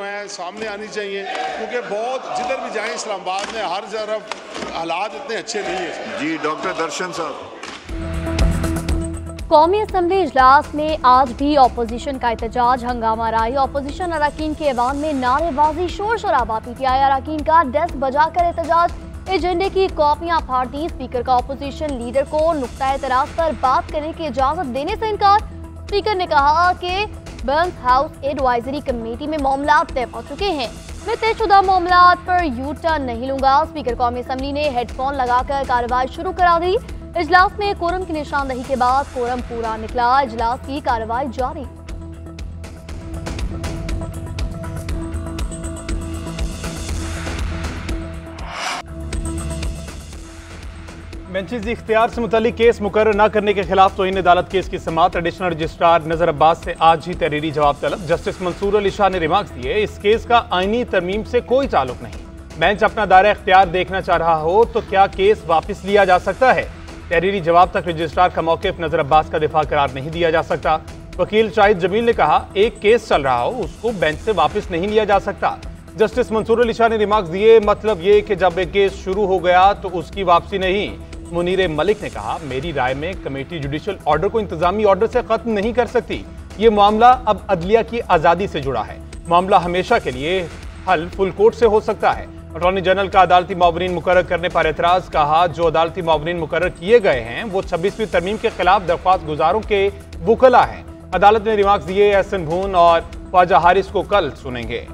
हैं सामने आनी चाहिए, क्योंकि बहुत जिधर भी जाएं इस्लामाबाद में हर तरफ हालात इतने अच्छे नहीं है। जी डॉक्टर दर्शन साहब। कौमी असम्बली इजलास में आज भी अपोजिशन का एहतजाज हंगामा राई। अपोजिशन अरकान के ऐवान में नारेबाजी शोर शराबा। PTI अरकान का डेस्क बजाकर एहतजाज, एजेंडे की कॉपियां फाड़ दी। स्पीकर का अपोजिशन लीडर को नुक्ता एतराज पर बात करने की इजाजत देने से इनकार। स्पीकर ने कहा कि बर्न्स हाउस एडवाइजरी कमेटी में मामला तय हो चुके हैं, मैं तयशुदा मामला पर यू टर्न नहीं लूंगा। स्पीकर कौमी असम्बली ने हेडफोन लगाकर कार्रवाई शुरू करा दी। इजलास में कोरम की निशानदही के बाद कोरम पूरा निकला। इजलास की कार्रवाई जारी। बेंचेज इख्तियार से मुतालिक केस मुकर्रर न करने के खिलाफ तौहीन अदालत केस की समाअत एडिशनल रजिस्ट्रार नजर अब्बास से आज ही तहरीरी जवाब तलब। जस्टिस मंसूर अली शाह ने रिमार्क्स दिए, इस केस का आईनी तरमीम से कोई ताल्लुक नहीं। बेंच अपना दायरा इख्तियार देखना चाह रहा हो तो क्या केस वापस लिया जा सकता है? तहरीरी जवाब तक रजिस्ट्रार का मौक़िफ़ नजर अब्बास का दिफा करार नहीं दिया जा सकता। वकील शाहिद जमील ने कहा, एक केस चल रहा हो उसको बेंच से वापस नहीं लिया जा सकता। जस्टिस मंसूर अली शाह ने रिमार्क्स दिए, मतलब ये कि जब एक केस शुरू हो गया तो उसकी वापसी नहीं। मुनीर मलिक ने कहा, मेरी राय में कमेटी जुडिशल ऑर्डर को इंतजामी ऑर्डर से खत्म नहीं कर सकती। ये मामला अब अदलिया की आज़ादी से जुड़ा है। मामला हमेशा के लिए हल फुल कोर्ट से हो सकता है। अटॉर्नी जनरल का अदालती मुआवरीन मुकर्रर करने पर एतराज़, कहा जो अदालती मुआवरीन मुकर्रर किए गए हैं वो 26वीं तरमीम के खिलाफ दरख्वास्त गुजारों के वुकला हैं। अदालत ने रिमार्क्स दिए, एहसन भून और ख्वाजा हारिस को कल सुनेंगे।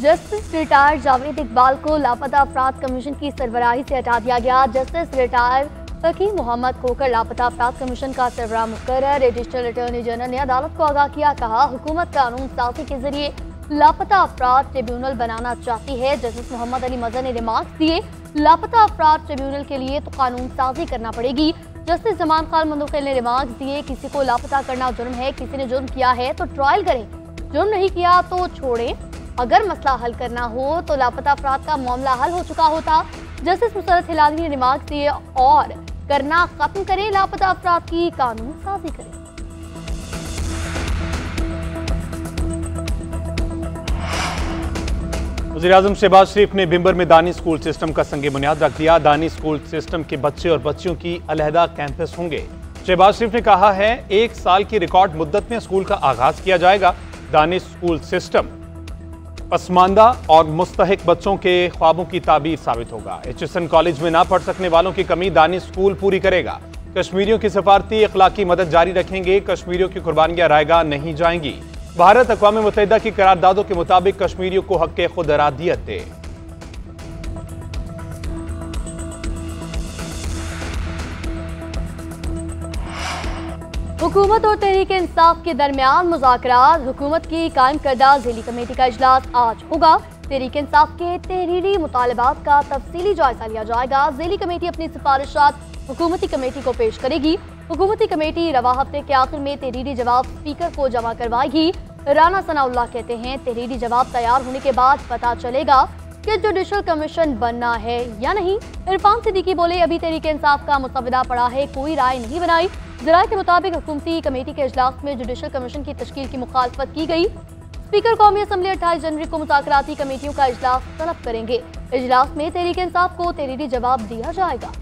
जस्टिस रिटायर्ड जावेद इकबाल को लापता अफराद कमीशन की सरबराही से हटा दिया गया। जस्टिस रिटायर्ड फकीर मोहम्मद खोकर लापता अफराद कमीशन का सरबराह मुकर्रर। एडिशनल अटॉर्नी जनरल ने अदालत को आगाह किया, कहा हुकूमत कानून साजी के जरिए लापता अफराद ट्रिब्यूनल बनाना चाहती है। जस्टिस मोहम्मद अली मजहर ने रिमार्क्स दिए, लापता अफराद ट्रिब्यूनल के लिए तो कानून साजी करना पड़ेगी। जस्टिस जमान खान मंदोखिल ने रिमार्क्स दिए, किसी को लापता करना जुर्म है, किसी ने जुर्म किया है तो ट्रायल करें, जुर्म नहीं किया तो छोड़ें। अगर मसला हल करना हो तो लापता अफराद का मामला हल हो चुका होता। जस्टिस मुसरत हिलाली ने रिमार्क्स दिए, और करना खत्म करें, लापता अफराद की कानून साजी करें। वज़ीर-ए-आज़म शहबाज शरीफ ने भिंबर में दानी स्कूल सिस्टम का संगे बुनियाद रख दिया। दानी स्कूल सिस्टम के बच्चे और बच्चियों की अलहदा कैंपस होंगे। शहबाज शरीफ ने कहा है, 1 साल की रिकॉर्ड मुद्दत में स्कूल का आगाज किया जाएगा। दानी स्कूल सिस्टम पसमानदा और मुस्तहिक बच्चों के ख्वाबों की ताबीर साबित होगा। HSN कॉलेज में ना पढ़ सकने वालों की कमी दानी स्कूल पूरी करेगा। कश्मीरियों की सफारती अखलाकी मदद जारी रखेंगे। कश्मीरियों की कुर्बानियां रायगा नहीं जाएंगी। भारत अक़वाम मुत्तहिदा की करारदादों के मुताबिक कश्मीरियों को हक़ खुद इरादियत दे। हुकूमत और तहरीक इंसाफ के दरमियान मुज़ाकरात। हुकूमत की कायम करदा ज़िली कमेटी का इजलास आज होगा। तहरीक इंसाफ के तहरीरी मुतालबात का तफसीली जायजा लिया जाएगा। ज़िली कमेटी अपनी सिफारिशात हुकूमती कमेटी को पेश करेगी। हुकूमती कमेटी रवा हफ्ते के आखिर में तहरीरी जवाब स्पीकर को जमा करवाएगी। राना सनाउल्लाह कहते हैं, तहरीरी जवाब तैयार होने के बाद पता चलेगा कि जुडिशल कमीशन बनना है या नहीं। इरफान सिद्दीकी बोले, अभी तहरीक इंसाफ का मुसवदा पड़ा है, कोई राय नहीं बनाई। ज़राए के मुताबिक हुकूमती कमेटी के इजलास में जुडिशल कमीशन की तश्कील की मुखालफत की गई। स्पीकर कौमी असम्बली 28 जनवरी को मुज़ाकराती कमेटियों का इजलास तलब करेंगे। इजलास में तहरीक इंसाफ को तहरीरी जवाब दिया जाएगा।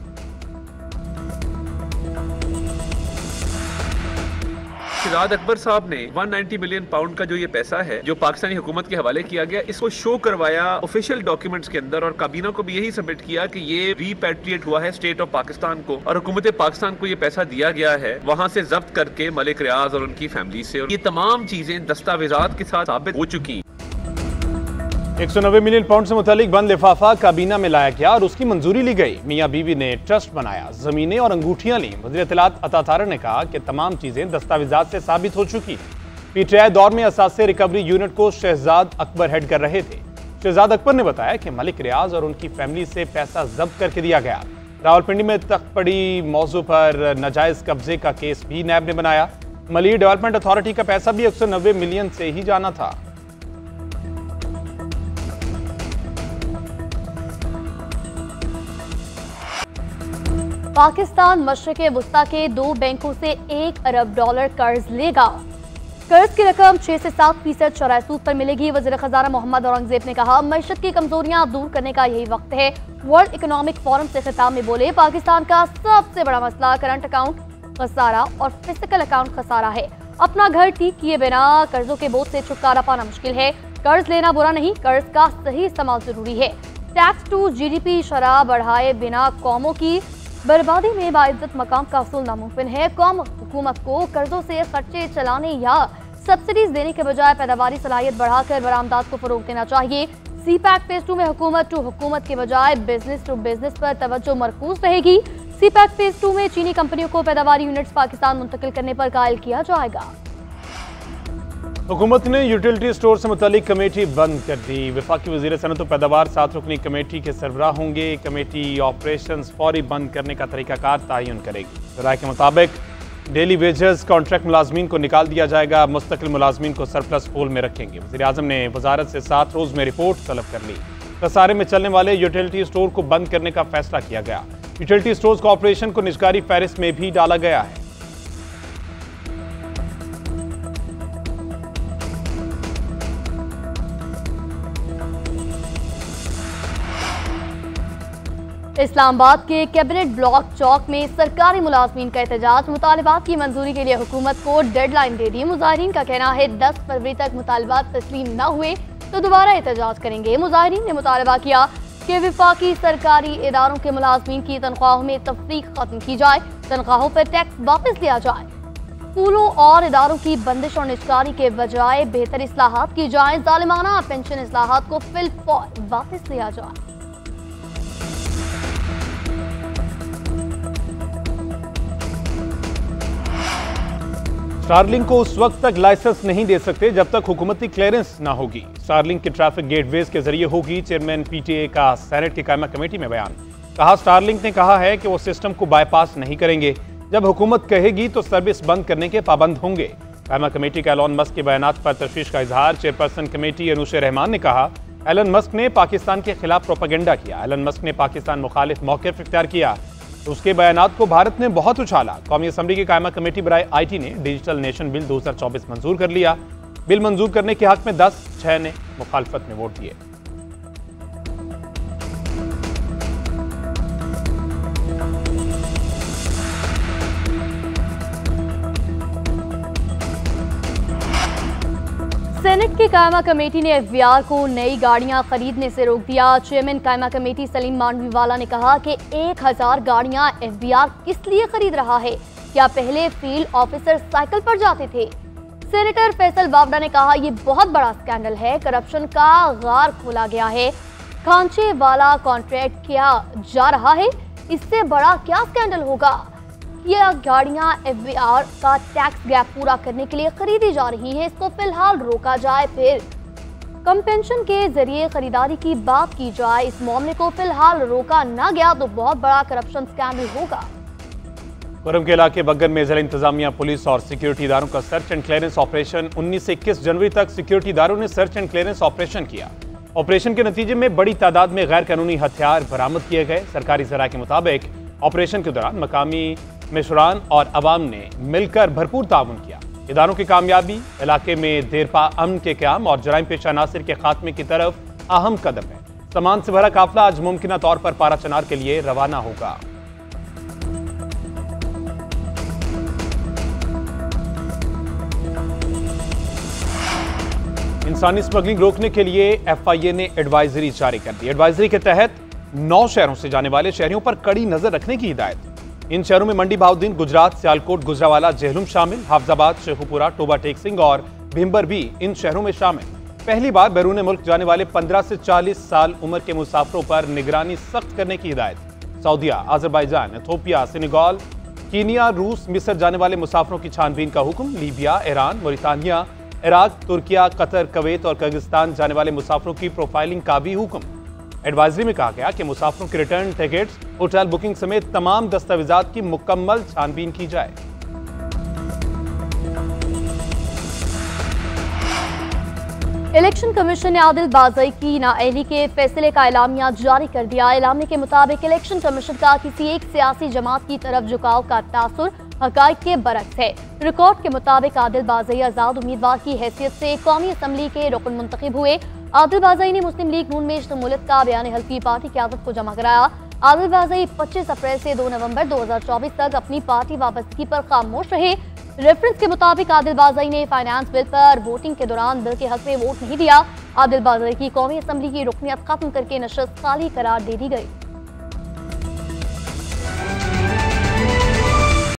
शिराद अकबर साहब ने 190 मिलियन पाउंड का जो ये पैसा है जो पाकिस्तानी हुकूमत के हवाले किया गया, इसको शो करवाया ऑफिशियल डॉक्यूमेंट्स के अंदर और काबीना को भी यही सबमिट किया कि ये रीपैट्रिएट हुआ है स्टेट ऑफ पाकिस्तान को और हुकूमत पाकिस्तान को ये पैसा दिया गया है वहाँ से जब्त करके मलिक रियाज और उनकी फैमिली से। और ये तमाम चीजें दस्तावेजात के साथ साबित हो चुकी। 190 मिलियन पाउंड से मुतालिक बंद लिफाफा काबीना में लाया गया और उसकी मंजूरी ली गई। मियाँ बीवी ने ट्रस्ट बनाया, जमीनें और अंगूठियां ली। वज़ीर इत्तलात अता तारर ने कहा कि तमाम चीजें दस्तावेजात से साबित हो चुकी। PTI दौर में असासे रिकवरी यूनिट को शहजाद अकबर हेड कर रहे थे। शहजाद अकबर ने बताया कि मलिक रियाज और उनकी फैमिली से पैसा जब्त करके दिया गया। रावलपिंडी में तख्त पड़ी मौजू पर नाजायज कब्जे का केस भी नैब ने बनाया। मली डेवलपमेंट अथॉरिटी का पैसा भी 190 मिलियन से ही जाना था। पाकिस्तान मशरिक़ वुस्ता के 2 बैंकों से $1 अरब कर्ज लेगा। कर्ज की रकम 6 से 7% शरह सूद पर मिलेगी। वज़ीर ख़ज़ाना मोहम्मद औरंगज़ेब ने कहा, मईशत की कमजोरियां दूर करने का यही वक्त है। वर्ल्ड इकोनॉमिक फोरम से खिताब में बोले, पाकिस्तान का सबसे बड़ा मसला करंट अकाउंट खसारा और फिजिकल अकाउंट खसारा है। अपना घर ठीक किए बिना कर्जों के बोझ से छुटकारा पाना मुश्किल है। कर्ज लेना बुरा नहीं, कर्ज का सही इस्तेमाल जरूरी है। टैक्स टू GDP शरह बढ़ाए बिना कौमों की बर्बादी में बाइज्जत मकाम का असूल नामुमकिन है। कौम हुकूमत को कर्जों से खर्चे चलाने या सब्सिडीज देने के बजाय पैदावारी सलाहियत बढ़ाकर बरामदात को फरोग देना चाहिए। CPEC फेज 2 में हुकूमत टू हुकूमत के बजाय बिजनेस टू बिजनेस पर तवज्जो मरकूज रहेगी। CPEC फेज 2 में चीनी कंपनियों को पैदावारी यूनिट्स पाकिस्तान मुंतकिल करने पर कायल किया जाएगा। हुकूमत ने यूटिलिटी स्टोर से मुतालिक कमेटी बंद कर दी। वफाकी वज़ीर सनअत और पैदावार 7 रुकनी कमेटी के सरबराह होंगे। कमेटी ऑपरेशंस फौरी बंद करने का तरीकाकार तयन करेगी। राय के मुताबिक डेली वेजेस कॉन्ट्रैक्ट मुलाजमीन को निकाल दिया जाएगा। मुस्तकिल मुलाजमीन को सरप्लस पूल में रखेंगे। वज़ीर आज़म ने वजारत से 7 रोज़ में रिपोर्ट तलब कर ली। खसारे में चलने वाले यूटिलिटी स्टोर को बंद करने का फैसला किया गया। यूटिलिटी स्टोर्स कॉर्पोरेशन को निजकारी फहरिस्त में भी डाला गया है। इस्लामाबाद के कैबिनेट ब्लॉक चौक में सरकारी मुलाजमीन का एहतजाज। मुतालिबात की मंजूरी के लिए हुकूमत को डेडलाइन दे दी। मुजाहिरीन का कहना है 10 फरवरी तक मुतालिबात तस्लीम न हुए तो दोबारा एहतजाज करेंगे। मुजाहिरीन ने मुतालबा किया कि वफाकी सरकारी इदारों के मुलाजमीन की तनख्वाहों में तफरीक खत्म की जाए, तनख्वाहों पर टैक्स वापस लिया जाए, स्कूलों और इदारों की बंदिश और निजकारी के बजाय बेहतर इस्लाहात की जाए, जालिमाना पेंशन इस्लाहात को फिलफौर वापस लिया जाए। स्टारलिंक को उस वक्त तक लाइसेंस नहीं दे सकते जब तक हुकूमती क्लियरेंस ना होगी। स्टारलिंक की ट्रैफिक गेटवेज के जरिए होगी। चेयरमैन PTA का सेनेट की कायमा कमेटी में बयान। कहा, स्टारलिंक ने कहा है कि वो सिस्टम को बाईपास नहीं करेंगे। जब हुकूमत कहेगी तो सर्विस बंद करने के पाबंद होंगे। कायमा कमेटी का एलन मस्क के बयानात पर तशवीश का इजहार। चेयरपर्सन कमेटी अनुशा रहमान ने कहा, एलन मस्क ने पाकिस्तान के खिलाफ प्रोपेगेंडा किया। एलन मस्क ने पाकिस्तान मुखालिफ मौक़िफ़ इख्तियार किया। उसके बयानात को भारत ने बहुत उछाला। कौमी असम्बली की कायमा कमेटी बराए IT ने डिजिटल नेशन बिल 2024 मंजूर कर लिया। बिल मंजूर करने के हक में 10-6 ने मुखालफत में वोट दिए। सेनेट की कायमा कमेटी ने FBR को नई गाड़ियां खरीदने से रोक दिया। चेयरमैन कायमा कमेटी सलीम मांडवीवाला ने कहा कि 1000 गाड़ियां FBR किस लिए खरीद रहा है? क्या पहले फील्ड ऑफिसर साइकिल पर जाते थे? सेनेटर फैसल बावड़ा ने कहा, यह बहुत बड़ा स्कैंडल है। करप्शन का गार खोला गया है। खांचे वाला कॉन्ट्रैक्ट किया जा रहा है। इससे बड़ा क्या स्कैंडल होगा? यह गाड़ियां FBR का टैक्स गैप पूरा करने के लिए खरीदी जा रही हैं। इसको फिलहाल रोका जाए, फिर कंपेंशन के जरिए खरीदारी की बात की जाए। इस मामले को फिलहाल रोका ना गया तो बहुत बड़ा करप्शन स्कैंडल होगा। खुर्रम के इलाके बग्गन में जिला इंतजामिया, पुलिस और सिक्योरिटी इदारों का सर्च एंड क्लियरेंस ऑपरेशन। 19 से 21 जनवरी तक सिक्योरिटी इदारों ने सर्च एंड क्लियरेंस ऑपरेशन किया। ऑपरेशन के नतीजे में बड़ी तादाद में गैर कानूनी हथियार बरामद किए गए। सरकारी ज़राए के मुताबिक ऑपरेशन के दौरान मकामी मिशरान और अवाम ने मिलकर भरपूर ताउन किया। इदारों की कामयाबी इलाके में देरपा अमन के क़याम और जराइम पेशा अनासिर के खात्मे की तरफ अहम कदम है। सामान से भरा काफिला आज मुमकिन तौर पर पारा चनार के लिए रवाना होगा। इंसानी स्मगलिंग रोकने के लिए FIA ने एडवाइजरी जारी कर दी। एडवाइजरी के तहत 9 शहरों से जाने वाले शहरियों पर कड़ी नजर रखने की हिदायत। इन शहरों में मंडी बहाउद्दीन, गुजरात, सियालकोट, गुजरावाला, जेहलुम शामिल। हाफजाबाद, शेखुपुरा, टोबा टेक सिंह और भिम्बर भी इन शहरों में शामिल। पहली बार बैरून मुल्क जाने वाले 15 से 40 साल उम्र के मुसाफिरों पर निगरानी सख्त करने की हिदायत। सऊदिया, अजरबैजान, इथोपिया, सेनेगल, कीनिया, रूस, मिस्र जाने वाले मुसाफिरों की छानबीन का हुक्म। Libya, Iran, Mauritania, Iraq, Turkiye, Qatar, Kuwait और किर्गिस्तान जाने वाले मुसाफिरों की प्रोफाइलिंग का भी हुक्म। एडवाइजरी में कहा गया कि मुसाफिरों के रिटर्न टिकट्स, होटल बुकिंग समेत तमाम दस्तावेजात की मुकम्मल छानबीन की जाए। इलेक्शन कमीशन ने आदिल बाज़ई की नाअहली के फैसले का एलामिया जारी कर दिया। एलामिया के मुताबिक इलेक्शन कमीशन का किसी एक सियासी जमात की तरफ झुकाव का तासुर हकाइक के बरक्स है। रिकॉर्ड के मुताबिक आदिल बाज़ई आज़ाद उम्मीदवार की हैसियत से कौमी असम्बली के रुकन मुंतखब हुए। आदिल बाज़ई ने मुस्लिम लीग नून में शमूलियत का बयान हल्फी पार्टी क़यादत को जमा कराया। आदिल बाज़ई 25 अप्रैल से 2 नवंबर 2024 तक अपनी पार्टी वाबस्तगी पर खामोश रहे। रेफरेंस के मुताबिक आदिल बाज़ई ने फाइनेंस बिल पर वोटिंग के दौरान बिल के हक में वोट नहीं दिया। आदिल बाज़ई की कौमी असम्बली की रुकनियत खत्म करके नशस्त खाली करार दे दी गई।